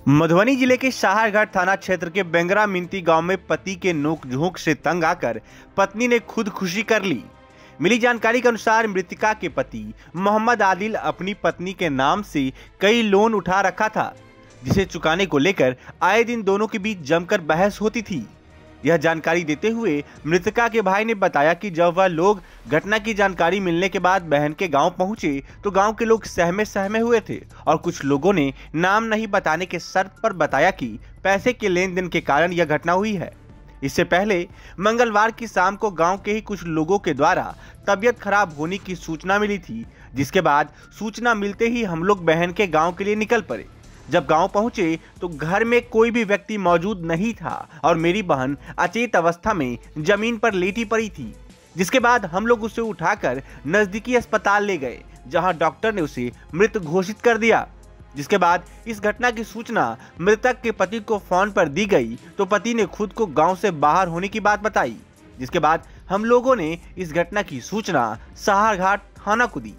मधुबनी जिले के साहरघाट थाना क्षेत्र के बेंगरा मिंती गांव में पति के नोक-झोंक से तंग आकर पत्नी ने खुदकुशी कर ली। मिली जानकारी के अनुसार मृतका के पति मोहम्मद आदिल अपनी पत्नी के नाम से कई लोन उठा रखा था, जिसे चुकाने को लेकर आए दिन दोनों के बीच जमकर बहस होती थी। यह जानकारी देते हुए मृतका के भाई ने बताया कि जब वह लोग घटना की जानकारी मिलने के बाद बहन के गांव पहुंचे तो गांव के लोग सहमे हुए थे और कुछ लोगों ने नाम नहीं बताने के शर्त पर बताया कि पैसे के लेन देन के कारण यह घटना हुई है। इससे पहले मंगलवार की शाम को गांव के ही कुछ लोगों के द्वारा तबीयत खराब होने की सूचना मिली थी, जिसके बाद सूचना मिलते ही हम लोग बहन के गाँव के लिए निकल पड़े। जब गांव पहुंचे तो घर में कोई भी व्यक्ति मौजूद नहीं था और मेरी बहन अचेत अवस्था में जमीन पर लेटी पड़ी थी, जिसके बाद हम लोग उसे उठाकर नजदीकी अस्पताल ले गए, जहां डॉक्टर ने उसे मृत घोषित कर दिया। जिसके बाद इस घटना की सूचना मृतक के पति को फोन पर दी गई तो पति ने खुद को गांव से बाहर होने की बात बताई, जिसके बाद हम लोगों ने इस घटना की सूचना साहरघाट थाना को दी।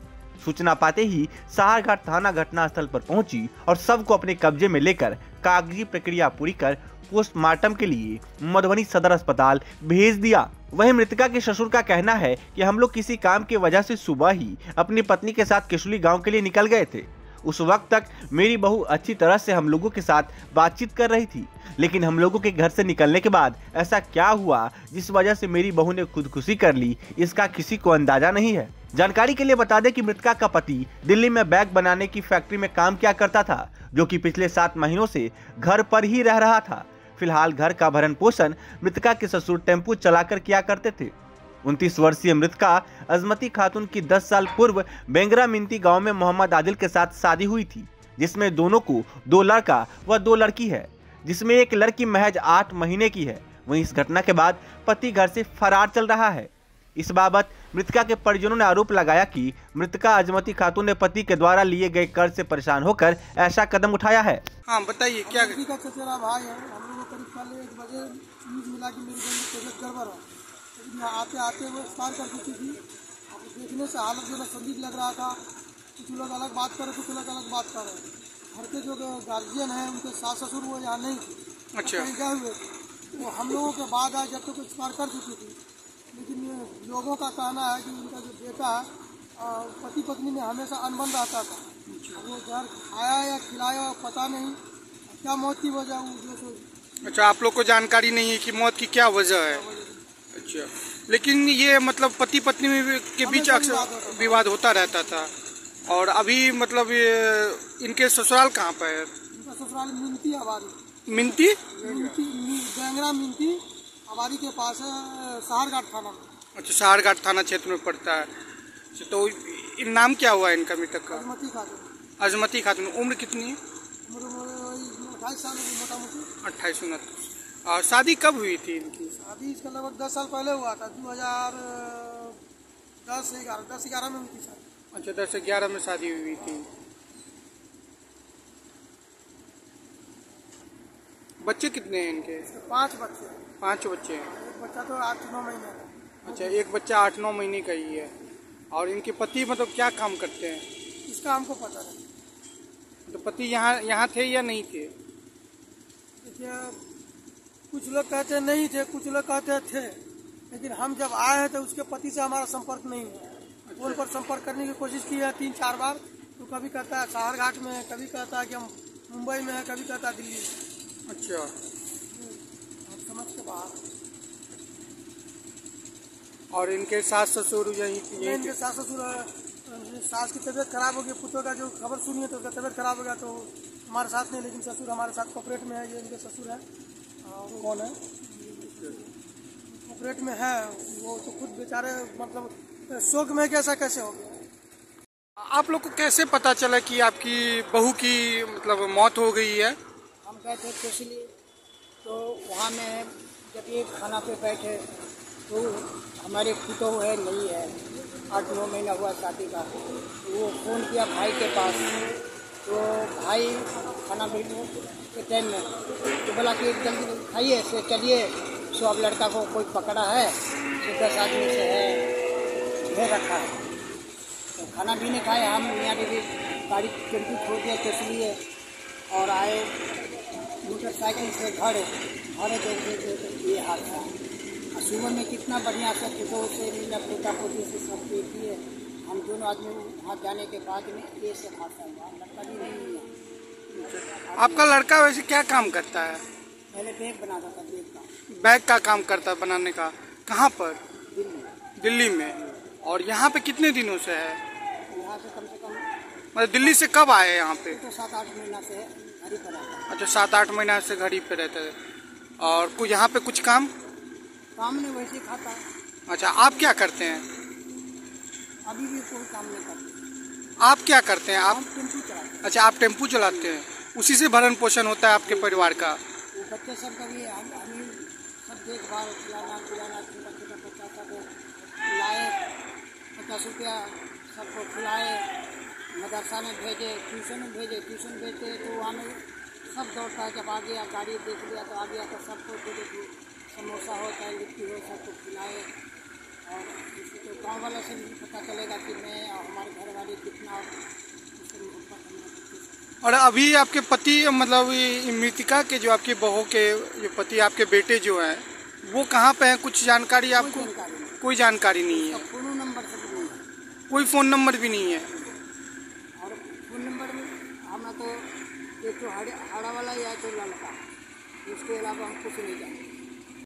सूचना पाते ही साहरघाट थाना घटनास्थल पर पहुंची और सबको अपने कब्जे में लेकर कागजी प्रक्रिया पूरी कर पोस्टमार्टम के लिए मधुबनी सदर अस्पताल भेज दिया। वहीं मृतका के ससुर का कहना है कि हम लोग किसी काम की वजह से सुबह ही अपनी पत्नी के साथ केशुली गांव के लिए निकल गए थे। उस वक्त तक मेरी बहू अच्छी तरह से हम लोगों के साथ बातचीत कर रही थी, लेकिन हम लोगों के घर से निकलने के बाद ऐसा क्या हुआ जिस वजह से मेरी बहू ने खुदकुशी कर ली, इसका किसी को अंदाजा नहीं है। जानकारी के लिए बता दें कि मृतका का पति दिल्ली में बैग बनाने की फैक्ट्री में काम किया करता था, जो कि पिछले 7 महीनों से घर पर ही रह रहा था। फिलहाल घर का भरण पोषण मृतका के ससुर टेम्पू चलाकर किया करते थे। 29 वर्षीय मृतका अजमती खातून की 10 साल पूर्व बेंगरा मिंती गांव में मोहम्मद आदिल के साथ शादी हुई थी, जिसमें दोनों को 2 लड़का व 2 लड़की है, जिसमें एक लड़की महज 8 महीने की है। वहीं इस घटना के बाद पति घर से फरार चल रहा है। इस बाबत मृतका के परिजनों ने आरोप लगाया कि मृतका अजमती खातून ने पति के द्वारा लिए गए कर्ज से परेशान होकर ऐसा कदम उठाया है। हाँ बताइए क्या का चचेरा भाई है। हम लोग को करीब कल 1 बजे न्यूज मिला कि मेरी बहन की तबीयत गड़बड़ है, लेकिन यहाँ आते आते वो एक्सपायर कर चुकी थी। अब देखने से हालत जो है संदिग्ध लग रहा था। कुछ लोग अलग बात कर रहे, कुछ लोग अलग बात कर रहे। घर के जो गार्जियन हैं उनके सास ससुर वो यहाँ नहीं थे। अच्छा गए हुए वो हम लोगों के बाद आए जब तक एक्सपायर कर चुकी थी। लेकिन लोगों का कहना है कि उनका जो बेटा है पति पत्नी में हमेशा अनबन रहता था। वो जहर खाया या खिलाया पता नहीं, क्या मौत की वजह वो। अच्छा, आप लोग को जानकारी नहीं है कि मौत की क्या वजह है? अच्छा, लेकिन ये मतलब पति पत्नी के बीच अक्सर विवाद होता रहता था। और अभी मतलब इनके ससुराल कहाँ पर है? इनका ससुराल मिंती आबादी। मिंती बेंगरा मिंती आबादी के पास है, साहरघाट थाना में। अच्छा, साहरघाट थाना क्षेत्र में पड़ता है। तो नाम क्या हुआ इनका मृतक का? अजमती खातून। अजमती खातून। उम्र कितनी है? उम्र 28 साल मोटा मोटी। 28-29। और शादी कब हुई थी इनकी? शादी इसका लगभग 10 साल पहले हुआ था। 2010-11 में उनकी शादी। अच्छा, 10-11 में शादी हुई थी। बच्चे कितने हैं इनके? 5 बच्चे। 5 बच्चे हैं। एक बच्चा तो 8-9 महीने का। अच्छा, एक बच्चा 8-9 महीने का ही है। और इनके पति मतलब क्या काम करते हैं? इसका हमको पता नहीं। तो पति यहाँ थे या नहीं थे? देखिए, कुछ लोग कहते नहीं थे, कुछ लोग कहते थे, लेकिन हम जब आए हैं तो उसके पति से हमारा संपर्क नहीं हुआ। फोन पर संपर्क करने की कोशिश की है 3-4 बार, तो कभी कहता है साहरघाट में है, कभी कहता है कि हम मुंबई में है, कभी कहता है दिल्ली में। अच्छा, समझ के बाहर। और इनके सास ससुर इनके सास ससुर, सास की तबीयत खराब हो गई, पुत्र का जो खबर सुनी है तो उसका तबीयत खराब हो गया तो हमारे साथ नहीं, लेकिन ससुर हमारे साथ कोऑपरेट में है। ये इनके ससुर है। और कौन है कोऑपरेट में है, वो तो खुद बेचारे मतलब शोक में कैसा कैसे हो गया। आप लोग को कैसे पता चला कि आपकी बहू की मतलब मौत हो गई है? हम गए थे केशुली, तो वहाँ में जब ये खाना पे बैठे तो हमारे पुतो है नहीं है, 8-9 महीना हुआ शादी का। तो वो फ़ोन किया भाई के पास, तो भाई खाना भेजने के टाइम में तो बोला कि जल्दी खाइए से चलिए, सो अब लड़का को कोई पकड़ा है, तो 10 आदमी से है घेर रखा है। तो खाना भी नहीं खाए हम, यहाँ भी गाड़ी टेम्पू छोड़ दिया केशुली और आए मोटरसाइकिल से घर ये हादसा। और सुबह में कितना बढ़िया से फोटो से मिला, पोता पोती से सब देखिए। हम दोनों आदमी वहाँ जाने के बाद में ये सब हादसा हुआ। लड़का भी नहीं है। आपका लड़का वैसे क्या काम करता है? पहले बैग बनाता था, बैग का। बैग का काम करता है बनाने का। कहाँ पर? दिल्ली। दिल्ली में। और यहाँ पे कितने दिनों से है? यहाँ से कम मतलब दिल्ली से कब आए यहाँ पे? तो 7-8 महीना से घड़ी पर आता। अच्छा, 7-8 महीना से घड़ी पे रहते हैं। और कुछ यहाँ पे कुछ काम नहीं वैसे खाता है। अच्छा, आप क्या करते हैं? अभी भी कोई काम नहीं करते। आप क्या करते हैं? आप टेम्पू चलाते हैं। अच्छा, आप टेम्पू चलाते हैं। उसी से भरण पोषण होता है आपके परिवार का? वो बच्चे सब का भी हम सब देखभाल, खिलाना पिलाना, छोटा छोटा बच्चा सबको लाए, 50 रुपया सबको खिलाए, मदरसा में भेजे, ट्यूशन में भेजे। ट्यूशन भेजते तो वहाँ में सब दौड़ता है। जब आ गया गाड़ी देख लिया तो आ गया तो सबको दे समोसा हो चाहे लिट्टी हो सबको खिलाए। और इसी तो गाँव वाले से भी पता चलेगा कि मैं और हमारे घर वाले कितना और अभी आपके पति मतलब मृतिका के जो आपकी बहू के जो पति आपके बेटे जो हैं वो कहाँ पे हैं? कुछ जानकारी आपको? कोई जानकारी नहीं है। फोन नंबर सब नहीं है। कोई फ़ोन नंबर भी नहीं है। और फोन नंबर में हमें तो एक तो हाड़ा वाला या तो लड़का, उसके अलावा हम कुछ नहीं जानते।